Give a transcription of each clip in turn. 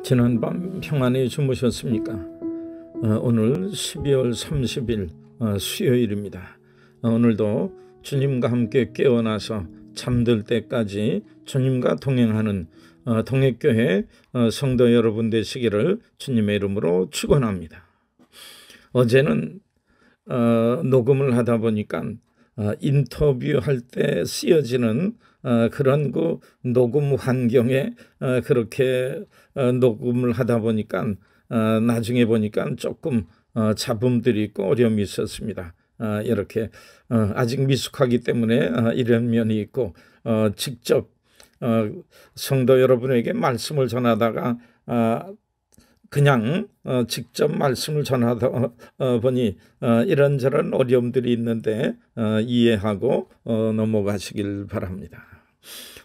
지난밤 평안히 주무셨습니까? 오늘 12월 30일 수요일입니다. 오늘도 주님과 함께 깨어나서 잠들 때까지 주님과 동행하는 동행교회 성도 여러분 되시기를 주님의 이름으로 축원합니다. 어제는 녹음을 하다 보니까 인터뷰할 때 쓰여지는 그런 그 녹음 환경에 그렇게 녹음을 하다 보니까 나중에 보니까 조금 잡음들이 있고 어려움이 있었습니다. 이렇게 아직 미숙하기 때문에 이런 면이 있고 직접 성도 여러분에게 말씀을 전하다가 그냥 직접 말씀을 전하다 보니 이런저런 어려움들이 있는데 이해하고 넘어가시길 바랍니다.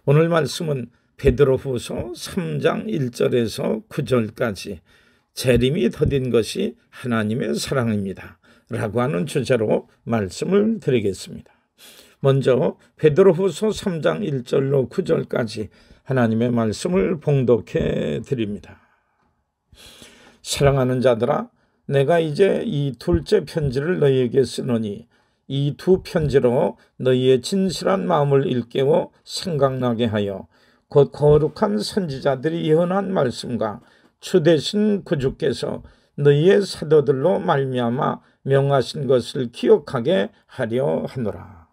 오늘 말씀은 베드로후서 3장 1절에서 9절까지 재림이 더딘 것이 하나님의 사랑입니다 라고 하는 주제로 말씀을 드리겠습니다. 먼저 베드로후서 3장 1절로 9절까지 하나님의 말씀을 봉독해 드립니다. 사랑하는 자들아, 내가 이제 이 둘째 편지를 너희에게 쓰노니 이 두 편지로 너희의 진실한 마음을 일깨워 생각나게 하여 곧 거룩한 선지자들이 예언한 말씀과 주 되신 구주께서 너희의 사도들로 말미암아 명하신 것을 기억하게 하려 하노라.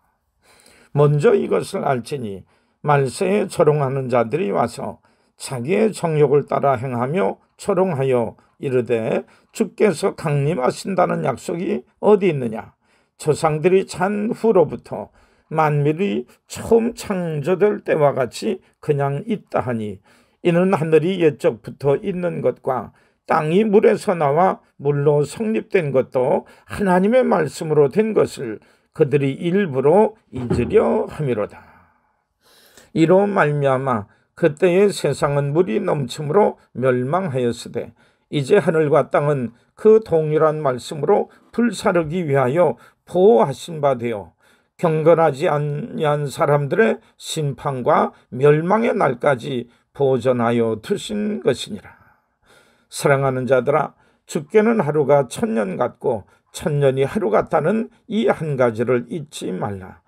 먼저 이것을 알지니 말세에 조롱하는 자들이 와서 자기의 정욕을 따라 행하며 조롱하여 이르되 주께서 강림하신다는 약속이 어디 있느냐? 조상들이 잔 후로부터 만물이 처음 창조될 때와 같이 그냥 있다 하니 이는 하늘이 옛적부터 있는 것과 땅이 물에서 나와 물로 성립된 것도 하나님의 말씀으로 된 것을 그들이 일부러 잊으려 함이로다. 이로 말미암아 그때의 세상은 물이 넘침으로 멸망하였으되 이제 하늘과 땅은 그 동일한 말씀으로 불사르기 위하여 보호하신 바 되어 경건하지 아니한 사람들의 심판과 멸망의 날까지 보존하여 두신 것이니라. 사랑하는 자들아, 주께는 하루가 1000년 같고 1000년이 하루 같다는 이 한 가지를 잊지 말라.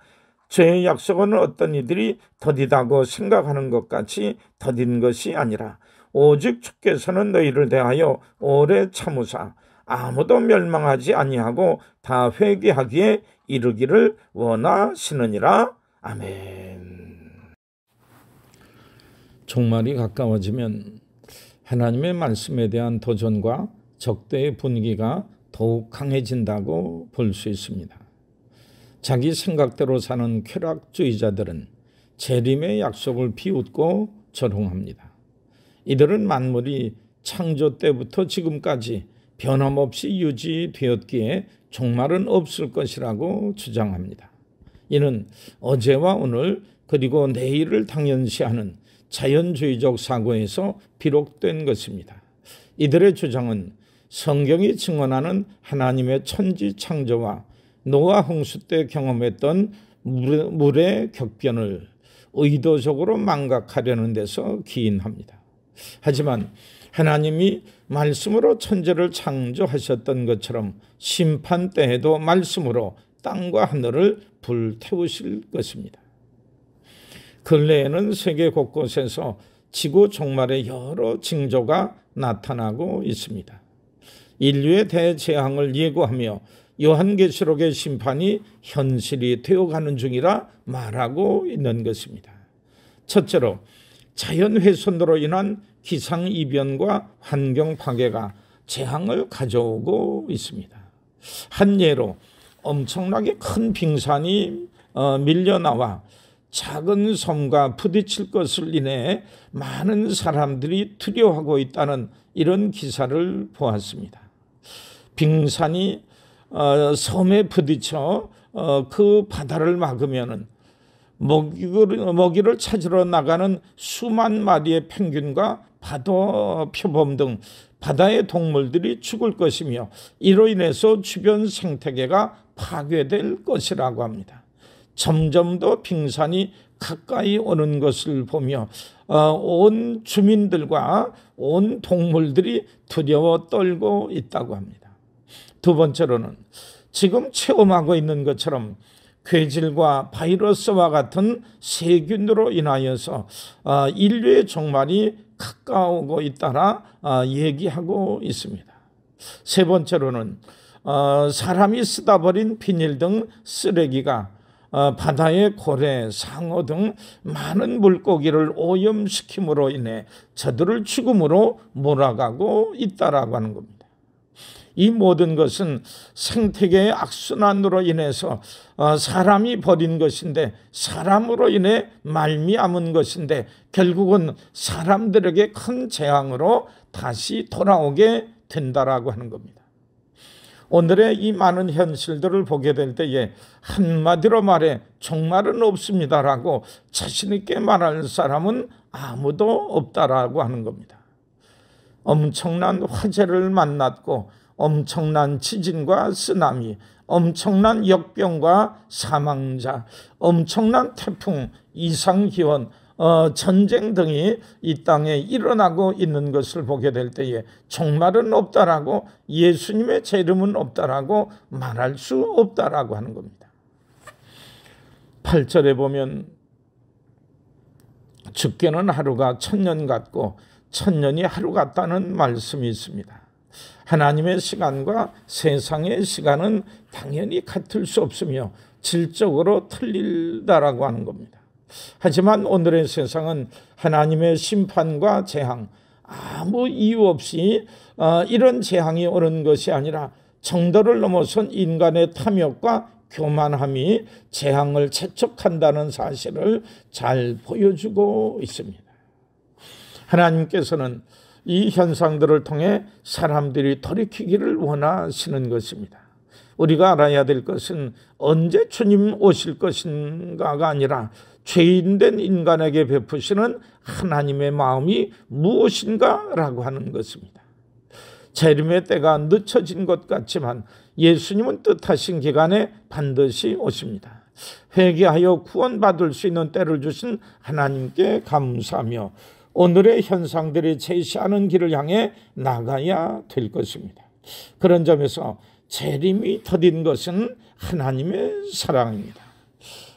죄의 약속은 어떤 이들이 더디다고 생각하는 것 같이 더딘 것이 아니라 오직 주께서는 너희를 대하여 오래 참으사 아무도 멸망하지 아니하고 다 회개하기에 이르기를 원하시느니라. 아멘. 종말이 가까워지면 하나님의 말씀에 대한 도전과 적대의 분위기가 더욱 강해진다고 볼 수 있습니다. 자기 생각대로 사는 쾌락주의자들은 재림의 약속을 비웃고 조롱합니다. 이들은 만물이 창조 때부터 지금까지 변함없이 유지되었기에 종말은 없을 것이라고 주장합니다. 이는 어제와 오늘 그리고 내일을 당연시하는 자연주의적 사고에서 비롯된 것입니다. 이들의 주장은 성경이 증언하는 하나님의 천지 창조와 노아 홍수 때 경험했던 물의 격변을 의도적으로 망각하려는 데서 기인합니다. 하지만 하나님이 말씀으로 천지를 창조하셨던 것처럼 심판 때에도 말씀으로 땅과 하늘을 불태우실 것입니다. 근래에는 세계 곳곳에서 지구 종말의 여러 징조가 나타나고 있습니다. 인류의 대재앙을 예고하며 요한계시록의 심판이 현실이 되어가는 중이라 말하고 있는 것입니다. 첫째로 자연훼손으로 인한 기상이변과 환경 파괴가 재앙을 가져오고 있습니다. 한 예로 엄청나게 큰 빙산이 밀려나와 작은 섬과 부딪힐 것을 인해 많은 사람들이 두려워하고 있다는 이런 기사를 보았습니다. 빙산이 섬에 부딪혀 그 바다를 막으면은 먹이를 찾으러 나가는 수만 마리의 펭귄과 바다 표범 등 바다의 동물들이 죽을 것이며 이로 인해서 주변 생태계가 파괴될 것이라고 합니다. 점점 더 빙산이 가까이 오는 것을 보며 온 주민들과 온 동물들이 두려워 떨고 있다고 합니다. 두 번째로는 지금 체험하고 있는 것처럼 괴질과 바이러스와 같은 세균으로 인하여서 인류의 종말이 가까우고 있다라 얘기하고 있습니다. 세 번째로는 사람이 쓰다 버린 비닐 등 쓰레기가 바다의 고래, 상어 등 많은 물고기를 오염시킴으로 인해 저들을 죽음으로 몰아가고 있다라고 하는 겁니다. 이 모든 것은 생태계의 악순환으로 인해서 사람이 벌인 것인데, 사람으로 인해 말미암은 것인데, 결국은 사람들에게 큰 재앙으로 다시 돌아오게 된다라고 하는 겁니다. 오늘의 이 많은 현실들을 보게 될 때에 한마디로 말해 종말은 없습니다라고 자신 있게 말할 사람은 아무도 없다라고 하는 겁니다. 엄청난 화재를 만났고 엄청난 지진과 쓰나미, 엄청난 역병과 사망자, 엄청난 태풍, 이상기온, 전쟁 등이 이 땅에 일어나고 있는 것을 보게 될 때에 종말은 없다라고, 예수님의 재림은 없다라고 말할 수 없다라고 하는 겁니다. 8절에 보면 죽게는 하루가 1000년 같고 1000년이 하루 같다는 말씀이 있습니다. 하나님의 시간과 세상의 시간은 당연히 같을 수 없으며 질적으로 틀리다라고 하는 겁니다. 하지만 오늘의 세상은 하나님의 심판과 재앙, 아무 이유 없이 이런 재앙이 오는 것이 아니라 정도를 넘어선 인간의 탐욕과 교만함이 재앙을 재촉한다는 사실을 잘 보여주고 있습니다. 하나님께서는 이 현상들을 통해 사람들이 돌이키기를 원하시는 것입니다. 우리가 알아야 될 것은 언제 주님 오실 것인가가 아니라 죄인된 인간에게 베푸시는 하나님의 마음이 무엇인가라고 하는 것입니다. 재림의 때가 늦춰진 것 같지만 예수님은 뜻하신 기간에 반드시 오십니다. 회개하여 구원받을 수 있는 때를 주신 하나님께 감사하며 오늘의 현상들이 제시하는 길을 향해 나가야 될 것입니다. 그런 점에서 재림이 더딘 것은 하나님의 사랑입니다.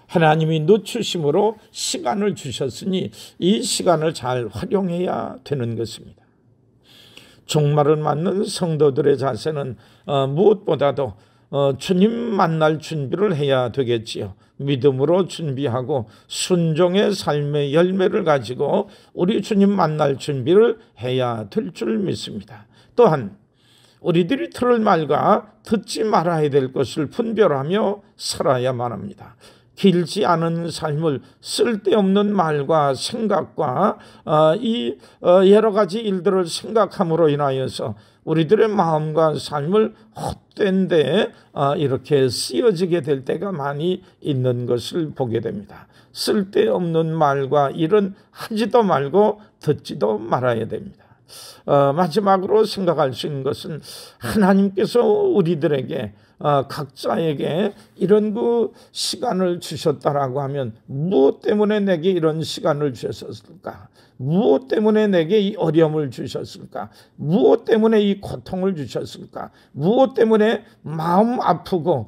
하나님이 늦추심으로 시간을 주셨으니 이 시간을 잘 활용해야 되는 것입니다. 종말을 맞는 성도들의 자세는 무엇보다도 주님 만날 준비를 해야 되겠지요. 믿음으로 준비하고 순종의 삶의 열매를 가지고 우리 주님 만날 준비를 해야 될 줄 믿습니다. 또한 우리들이 들을 말과 듣지 말아야 될 것을 분별하며 살아야만 합니다. 길지 않은 삶을 쓸데없는 말과 생각과 이 여러 가지 일들을 생각함으로 인하여서 우리들의 마음과 삶을 헛된 데 이렇게 쓰여지게 될 때가 많이 있는 것을 보게 됩니다. 쓸데없는 말과 일은 하지도 말고 듣지도 말아야 됩니다. 마지막으로 생각할 수 있는 것은 하나님께서 우리들에게 각자에게 이런 그 시간을 주셨다라고 하면 무엇 때문에 내게 이런 시간을 주셨을까? 무엇 때문에 내게 이 어려움을 주셨을까? 무엇 때문에 이 고통을 주셨을까? 무엇 때문에 마음 아프고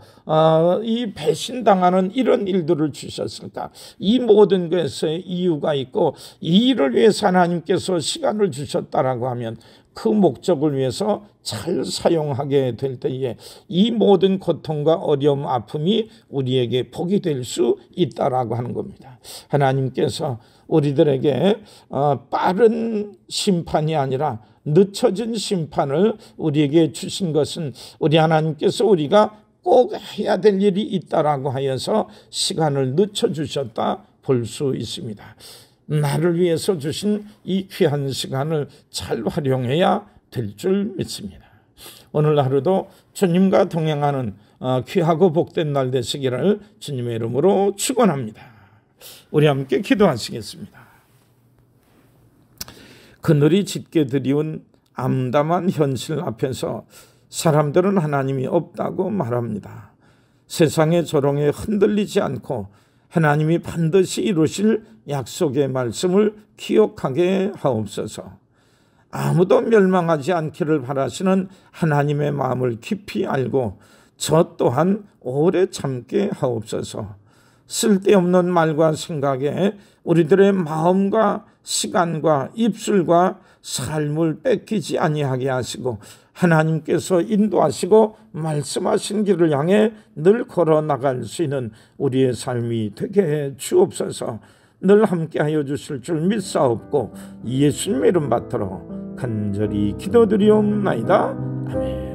이 배신당하는 이런 일들을 주셨을까? 이 모든 것에 이유가 있고 이 일을 위해서 하나님께서 시간을 주셨다라고 하면 그 목적을 위해서 잘 사용하게 될 때에 이 모든 고통과 어려움, 아픔이 우리에게 복이 될 수 있다라고 하는 겁니다. 하나님께서 우리들에게 빠른 심판이 아니라 늦춰진 심판을 우리에게 주신 것은 우리 하나님께서 우리가 꼭 해야 될 일이 있다라고 하여서 시간을 늦춰주셨다 볼 수 있습니다. 나를 위해서 주신 이 귀한 시간을 잘 활용해야 될 줄 믿습니다. 오늘 하루도 주님과 동행하는 귀하고 복된 날 되시기를 주님의 이름으로 축원합니다. 우리 함께 기도하시겠습니다. 그늘이 짙게 드리운 암담한 현실 앞에서 사람들은 하나님이 없다고 말합니다. 세상의 조롱에 흔들리지 않고 하나님이 반드시 이루실 약속의 말씀을 기억하게 하옵소서. 아무도 멸망하지 않기를 바라시는 하나님의 마음을 깊이 알고 저 또한 오래 참게 하옵소서. 쓸데없는 말과 생각에 우리들의 마음과 시간과 입술과 삶을 뺏기지 아니하게 하시고 하나님께서 인도하시고 말씀하신 길을 향해 늘 걸어 나갈 수 있는 우리의 삶이 되게 해 주옵소서. 늘 함께하여 주실 줄 믿사옵고 예수님의 이름 받들어 간절히 기도드리옵나이다. 아멘.